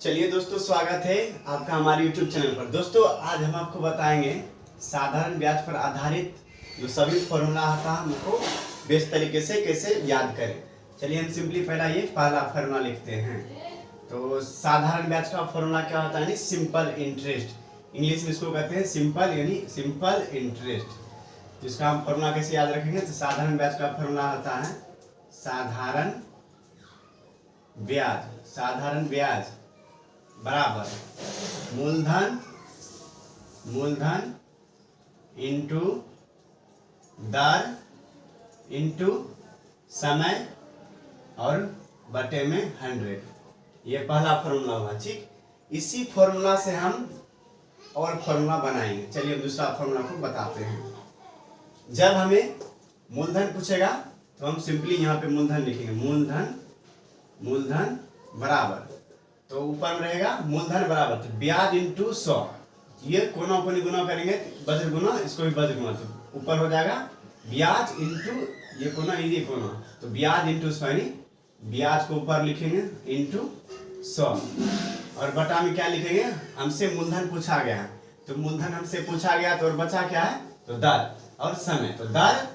चलिए दोस्तों, स्वागत है आपका हमारे YouTube चैनल पर। दोस्तों आज हम आपको बताएंगे साधारण ब्याज पर आधारित जो सभी फॉर्मूला आता है हमको बेस्ट तरीके से कैसे याद करें। चलिए हम सिंपली पहला फॉर्मूला लिखते हैं। तो साधारण ब्याज का फॉर्मूला क्या होता है? Simple interest. इंग्लिश में इसको कहते हैं सिंपल, यानी सिंपल इंटरेस्ट। तो इसका हम फॉर्मूला कैसे याद रखेंगे? तो साधारण ब्याज का फॉर्मूला होता है साधारण ब्याज बराबर मूलधन इंटू दर इंटू समय और बटे में 100। ये पहला फॉर्मूला हुआ। ठीक, इसी फॉर्मूला से हम और फॉर्मूला बनाएंगे। चलिए दूसरा फॉर्मूला को बताते हैं। जब हमें मूलधन पूछेगा तो हम सिंपली यहाँ पे मूलधन लिखेंगे। मूलधन बराबर, तो ऊपर में रहेगा मूलधन बराबर तो ब्याज इंटू 100। ये कोना ऊपर गुना करेंगे, वज्र गुना, इसको भी वज्र गुना, तो ऊपर हो जाएगा ब्याज इंटू ये कोना, तो ब्याज इंटू 100, यानी ब्याज को ऊपर लिखेंगे इंटू 100 और बटा में क्या लिखेंगे? हमसे मूलधन पूछा गया है, तो मूलधन हमसे पूछा गया तो और बचा क्या है? तो दर और समय, तो दर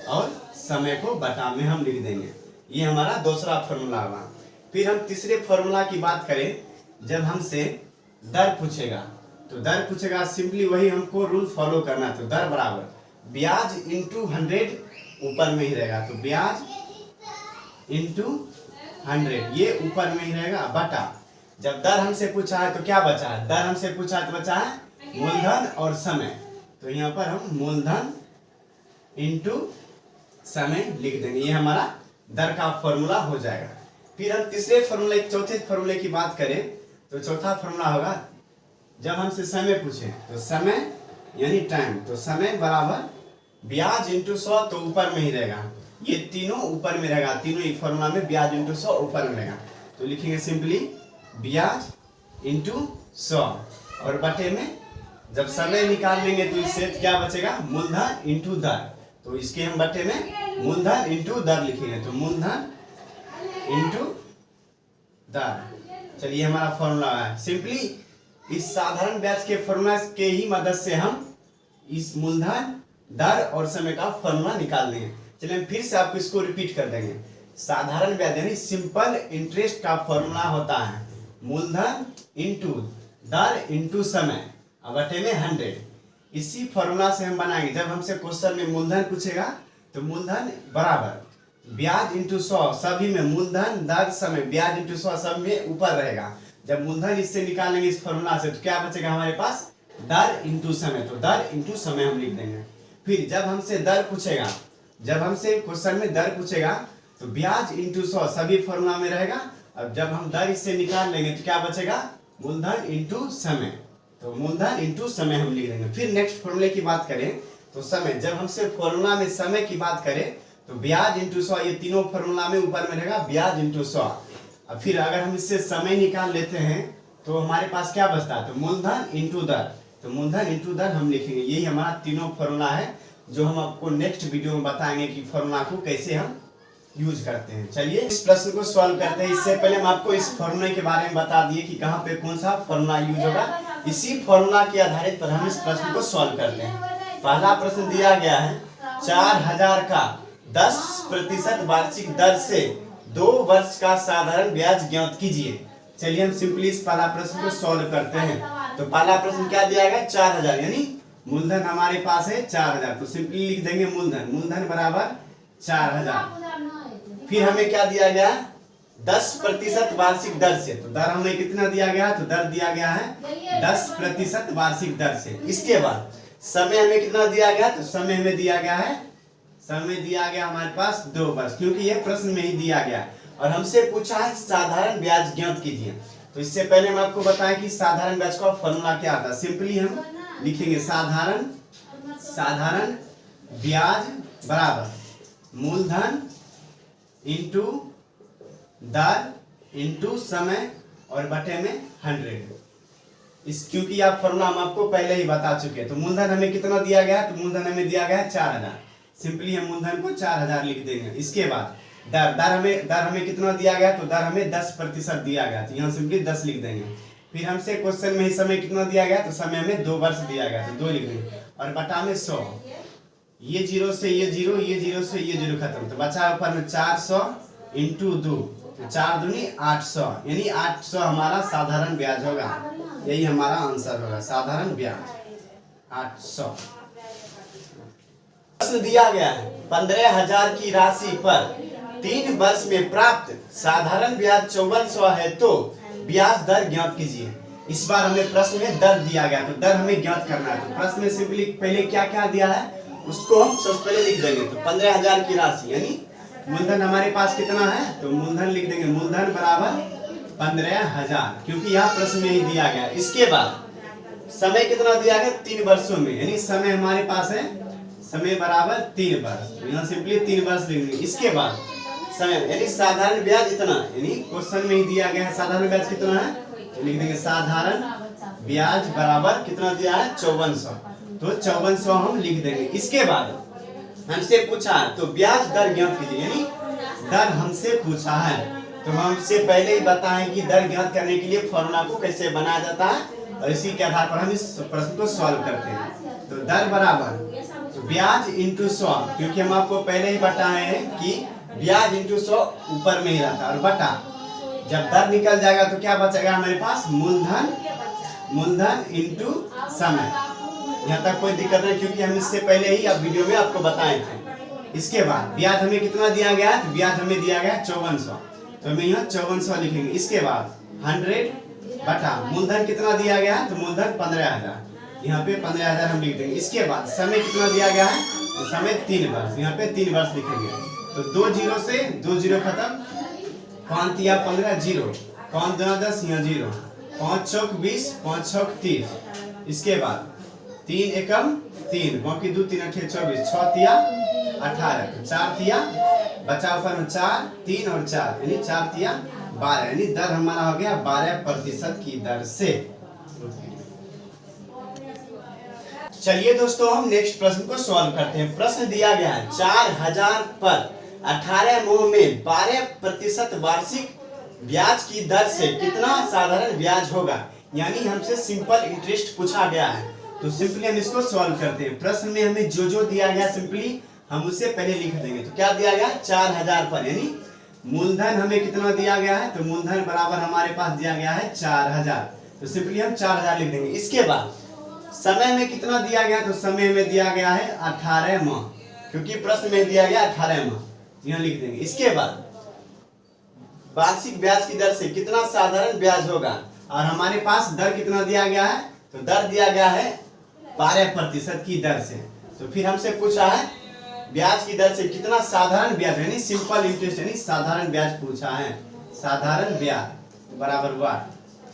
और समय को बटा में हम लिख देंगे। ये हमारा दूसरा फॉर्मूला हुआ। फिर हम तीसरे फॉर्मूला की बात करें। जब हमसे दर पूछेगा तो दर पूछेगा, सिंपली वही हमको रूल फॉलो करना है। तो दर बराबर ब्याज इंटू 100, ऊपर में ही रहेगा, तो ब्याज इंटू 100 ये ऊपर में ही रहेगा, बटा जब दर हमसे पूछा है तो क्या बचा है? दर हमसे पूछा है तो बचा है मूलधन और समय, तो यहाँ पर हम मूलधन इंटू समय लिख देंगे। ये हमारा दर का फॉर्मूला हो जाएगा। फिर हम चौथे फॉर्मूले की बात करें तो चौथा फॉर्मूला होगा, जब हमसे समय पूछे तो समय यानी टाइम, तो समय बराबर ब्याज इंटू 100, तो ऊपर में ही रहेगा। ये तीनों ऊपर में रहेगा, तीनों एक फॉर्मूला में ब्याज इंटू 100 ऊपर में रहेगा, तो लिखेंगे सिंपली ब्याज इंटू 100 और बटे में जब समय निकाल लेंगे तो इससे क्या बचेगा? मूलधन इंटू दर, तो इसके हम बटे में मूलधन इंटू दर लिखेंगे, तो मूलधन इंटू दर। चलिए हमारा फॉर्मूला है। सिंपली इस साधारण ब्याज के फॉर्मूला के ही मदद से हम इस मूलधन, दर और समय का फॉर्मूला निकाल देंगे। चलिए फिर से आपको इसको रिपीट कर देंगे। साधारण ब्याज यानी सिंपल इंटरेस्ट का फॉर्मूला होता है मूलधन इंटू दर इंटू समय बटे में 100। इसी फॉर्मूला से हम बनाएंगे। जब हमसे क्वेश्चन में मूलधन पूछेगा तो मूलधन बराबर ब्याज इंटू 100, सभी में मूलधन, दर, समय, ब्याज इंटू 100 सब में ऊपर रहेगा। जब मूलधन इससे निकालेंगे इस फॉर्मूला से तो क्या बचेगा हमारे पास? दर इंटू समय, तो दर इंटू समय हम लिख देंगे। फिर जब हमसे दर पूछेगा, जब हमसे क्वेश्चन में दर पूछेगा तो ब्याज इंटू 100 सभी फॉर्मूला में रहेगा। अब जब हम दर इससे निकाल लेंगे तो क्या बचेगा? मूलधन इंटू समय, तो मूलधन इंटू समय हम लिख देंगे। फिर नेक्स्ट फॉर्मूले की बात करें तो समय, जब हमसे फॉर्मूला में समय की बात करें तो ब्याज इंटू 100, ये तीनों फॉर्मूला में ऊपर में रहेगा ब्याज इंटू 100। अब फिर अगर हम इससे समय निकाल लेते हैं तो हमारे पास क्या बचता है? तो मूलधन इंटू दर, तो मूलधन इंटू दर हम लिखेंगे। यही हमारा तीनों फॉर्मूला है जो हम आपको नेक्स्ट वीडियो में बताएंगे कि फॉर्मूला को कैसे हम यूज करते हैं। चलिए इस प्रश्न को सॉल्व करते हैं। इससे पहले हम आपको इस फॉर्मूले के बारे में बता दिए कि कहाँ पे कौन सा फॉर्मूला यूज होगा। इसी फॉर्मूला के आधारित पर हम इस प्रश्न को सॉल्व करते हैं। पहला प्रश्न दिया गया है 4000 का 10% वार्षिक दर से 2 वर्ष का साधारण ब्याज ज्ञात कीजिए। चलिए हम सिंपली इस पहला प्रश्न को सॉल्व करते हैं। तो पहला प्रश्न क्या दिया गया? 4000, यानी मूलधन हमारे पास है 4000, तो सिंपली लिख देंगे मूलधन बराबर 4000। फिर हमें क्या दिया गया? 10% वार्षिक दर से, तो दर हमें कितना दिया गया? तो दर दिया गया है 10% वार्षिक दर से। इसके बाद समय हमें कितना दिया गया? तो समय हमें दिया गया है, समय दिया गया हमारे पास 2 वर्ष, क्योंकि ये प्रश्न में ही दिया गया और हमसे पूछा है साधारण ब्याज ज्ञात कीजिए। तो इससे पहले हम आपको बताएं कि साधारण ब्याज का फॉर्मूला क्या आता है। सिंपली हम लिखेंगे साधारण ब्याज बराबर मूलधन इंटू दर इंटू समय और बटे में 100। क्योंकि आप फॉर्मूला हम आपको पहले ही बता चुके हैं। तो मूलधन हमें कितना दिया गया? तो मूलधन हमें दिया गया है 4000। सिंपली हम मूलधन को 4000 लिख देंगे। इसके बाद दर हमें कितना दिया गया, तो दर हमें 10% दिया गया, तो यहाँ सिंपली 10 लिख देंगे। फिर हमसे क्वेश्चन में ही समय कितना दिया गया, तो समय हमें 2 वर्ष दिया गया, तो 2 लिख देंगे। और बटा में 100, ये 0 से ये 0, ये 0 से ये 0 खत्म, तो बचा ऊपर में 400 इंटू 2, तो 4 दूनी 800, यानी 800 हमारा साधारण ब्याज होगा। यही हमारा आंसर होगा, साधारण ब्याज 800। प्रश्न दिया गया है 15,000 की राशि पर 3 वर्ष में प्राप्त साधारण ब्याज 5400 है, तो ब्याज दर ज्ञात कीजिए। इस बार हमें प्रश्न में दर दिया गया, तो दर हमें ज्ञात करना है। तो प्रश्न में सिंपली पहले क्या क्या दिया है उसको हम सबसे पहले लिख देंगे। तो 15,000 की राशि यानी मूलधन हमारे पास कितना है, तो मूलधन लिख देंगे, मूलधन बराबर 15,000, क्योंकि यहाँ प्रश्न में ही दिया गया। इसके बाद समय कितना दिया गया, 3 वर्षों में, यानी समय हमारे पास है, समय बराबर 3 वर्ष, यहाँ सिंपली 3 वर्ष लिख देंगे। इसके बाद समय यानी साधारण ब्याज इतना, यानी क्वेश्चन में ही दिया गया है साधारण ब्याज कितना है, तो लिख देंगे साधारण ब्याज बराबर कितना दिया है 5400, तो 5400 हम लिख देंगे। इसके बाद हमसे पूछा है तो ब्याज दर ज्ञात कीजिए, यानी दर हमसे पूछा है, तो हम हमसे पहले ही बताएं कि दर ज्ञात करने के लिए फॉर्मूला को कैसे बनाया जाता है, और इसी के आधार पर हम इस प्रश्न को सॉल्व करते हैं। तो दर बराबर ब्याज इंटू 100, क्योंकि हम आपको पहले ही बताए हैं कि ब्याज इंटू 100 ऊपर में ही रहता है, और बटा जब दर निकल जाएगा तो क्या बचेगा हमारे पास, मूलधन इंटू समय। यहाँ तक कोई दिक्कत नहीं, क्योंकि हम इससे पहले ही अब वीडियो में आपको बताए थे। इसके बाद ब्याज हमें कितना दिया गया, तो ब्याज हमें दिया गया 5400, तो हमें यहाँ 5400 लिखेंगे। इसके बाद 100 बटा मूलधन कितना दिया गया है, तो मूलधन 15,000, यहाँ पे 15,000 हम लिख देंगे। इसके बाद समय कितना दिया गया है, तो समय 3 वर्ष, यहाँ पे 3 वर्ष लिखेंगे। तो 2 0 से 2 0 खत्म, 5 या 15 0, 5 2 10, यहाँ 0, 5 चौक 20, 5 छक 30। इसके बाद 3 एकम 3, बाकी 2 3 8 24, 6 तिया 18, 4 तिया बचा ऊपर में 4, 3 और 4, यानी 4 तिया 12, यानी दर हमारा हो गया 12% की दर से। चलिए दोस्तों हम नेक्स्ट प्रश्न को सॉल्व करते हैं। प्रश्न दिया गया है 4000 पर 18 माह में 12% वार्षिक ब्याज की दर से कितना साधारण ब्याज होगा, यानी हमसे सिंपल इंटरेस्ट पूछा गया है। तो सिंपली हम इसको सॉल्व करते हैं। प्रश्न में हमें जो दिया गया सिंपली हम उससे पहले लिख देंगे। तो क्या दिया गया 4000 पर, यानी मूलधन हमें कितना दिया गया है, तो मूलधन बराबर हमारे पास दिया गया है 4000, तो सिंपली हम 4000 लिख देंगे। इसके बाद समय में कितना दिया गया, तो समय में दिया गया है 18 माह, क्योंकि प्रश्न में दिया गया 18 माह, यहाँ लिख देंगे। इसके बाद वार्षिक ब्याज की दर से कितना साधारण ब्याज होगा, और हमारे पास दर कितना दिया गया है, तो दर दिया गया है 12% की दर से। तो फिर हमसे पूछा है ब्याज की दर से कितना साधारण ब्याज, यानी सिंपल इंटरेस्ट, यानी साधारण ब्याज पूछा है। साधारण ब्याज बराबर हुआ,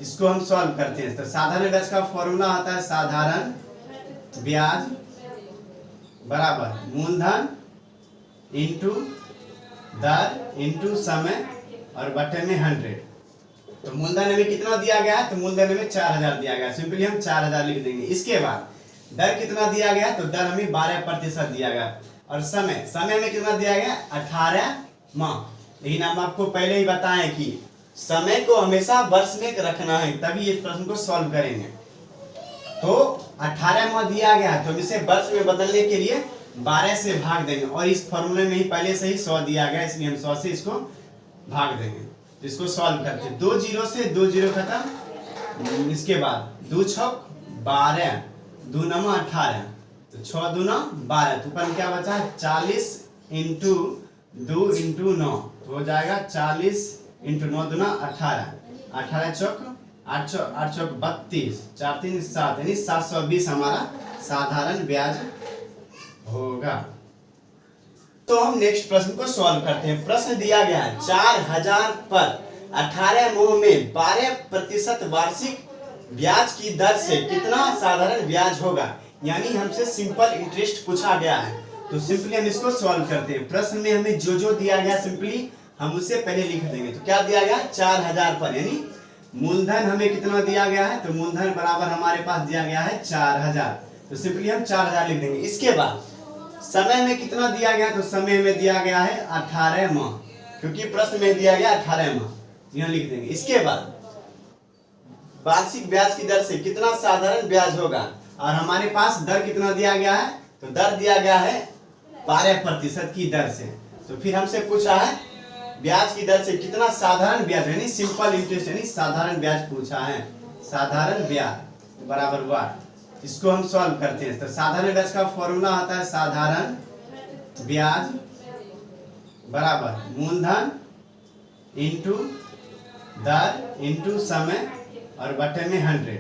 इसको हम सॉल्व करते हैं। तो साधारण ब्याज का फॉर्मूला आता है साधारण ब्याज बराबर मूलधन इंटू दर इंटू समय और बटे में 100। तो मूलधन हमें कितना दिया गया है, तो मूलधन हमें 4000 दिया गया, सिंपली हम 4000 लिख देंगे। इसके बाद दर कितना दिया गया, तो दर हमें 12% दिया गया, और समय में कितना दिया गया 18 माह। लेकिन हम आपको पहले ही बताएं कि समय को हमेशा वर्ष में रखना है, तभी इस प्रश्न को सॉल्व करेंगे। तो 18 माह दिया गया है, तो इसे वर्ष में बदलने के लिए 12 से भाग देंगे, और इस फॉर्मूले में ही पहले से ही 100 दिया गया, इसलिए हम 100 से इसको भाग देंगे। तो इसको सॉल्व करते हैं। 2 0 से 2 0 खत्म, इसके बाद 2 छक 12, 2 9 18, तो 6 2 9 12, तो ऊपर क्या बचा 40 इंटू 2 इंटू 9, तो हो जाएगा 40 इंटू 9 2 18, 18 चौक 8 चौक 32, 4 3 7, यानी 720 हमारा साधारण ब्याज होगा। तो हम नेक्स्ट प्रश्न को सॉल्व करते हैं। प्रश्न दिया गया है 4000 पर 18 माह में 12% वार्षिक ब्याज की दर से कितना साधारण ब्याज होगा, यानी हमसे सिंपल इंटरेस्ट पूछा गया है। तो सिंपली हम इसको सॉल्व करते हैं। प्रश्न में हमें जो दिया गया सिंपली हम उससे पहले लिख देंगे। तो क्या दिया गया 4000 पर, यानी मूलधन हमें कितना दिया गया है, तो मूलधन बराबर हमारे पास दिया गया है 4000, तो सिंपली हम 4000 लिख देंगे। इसके बाद समय में कितना दिया गया, तो समय में दिया गया है 18 माह, क्योंकि प्रश्न में दिया गया 18 माह, यहाँ लिख देंगे। इसके बाद वार्षिक ब्याज की दर से कितना साधारण ब्याज होगा, और हमारे पास दर कितना दिया गया है, तो दर दिया गया है 12% की दर से। तो फिर हमसे पूछा है ब्याज की दर से कितना साधारण ब्याज यानी सिंपल इंटरेस्ट यानी साधारण ब्याज पूछा है। साधारण ब्याज बराबर वाट, इसको हम सॉल्व करते हैं। तो साधारण ब्याज का फॉर्मूला होता है साधारण ब्याज बराबर मूलधन इंटू दर इंटू समय और बटे में 100।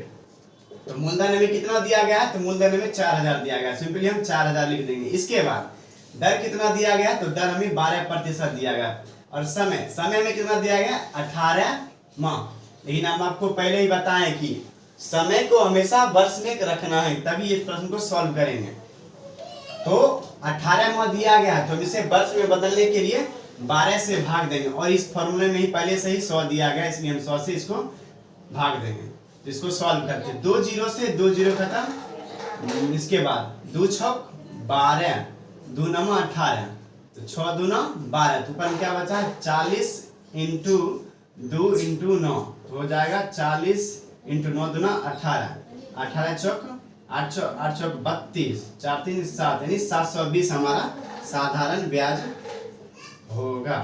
तो मूलधन में कितना दिया गया है, तो मूलधन में 4000 दिया गया, सिंपली हम 4000 लिख देंगे। इसके बाद दर कितना दिया गया, तो दर हमें 12% दिया गया, और समय में कितना दिया गया 18 माह। लेकिन हम आपको पहले ही बताएं कि समय को हमेशा वर्ष में रखना है, तभी इस प्रश्न को सॉल्व करेंगे। तो 18 माह दिया गया, तो इसे वर्ष में बदलने के लिए 12 से भाग देंगे, और इस फॉर्मूले में ही पहले से ही 100 दिया गया, इसलिए हम 100 से इसको भाग देंगे। तो इसको सॉल्व करते हैं, 2 जीरो से 2 जीरो खत्म। इसके बाद 2 छक 12, 2 नम 18, तो 6 दूना 12, तो ऊपर में क्या बचा 40 इंटू 2 इंटू 9, तो हो जाएगा 40 इंटू 9 दूना 18, 18 चौक 8 चौक 32, 4 3 7 यानी 720 हमारा साधारण ब्याज होगा।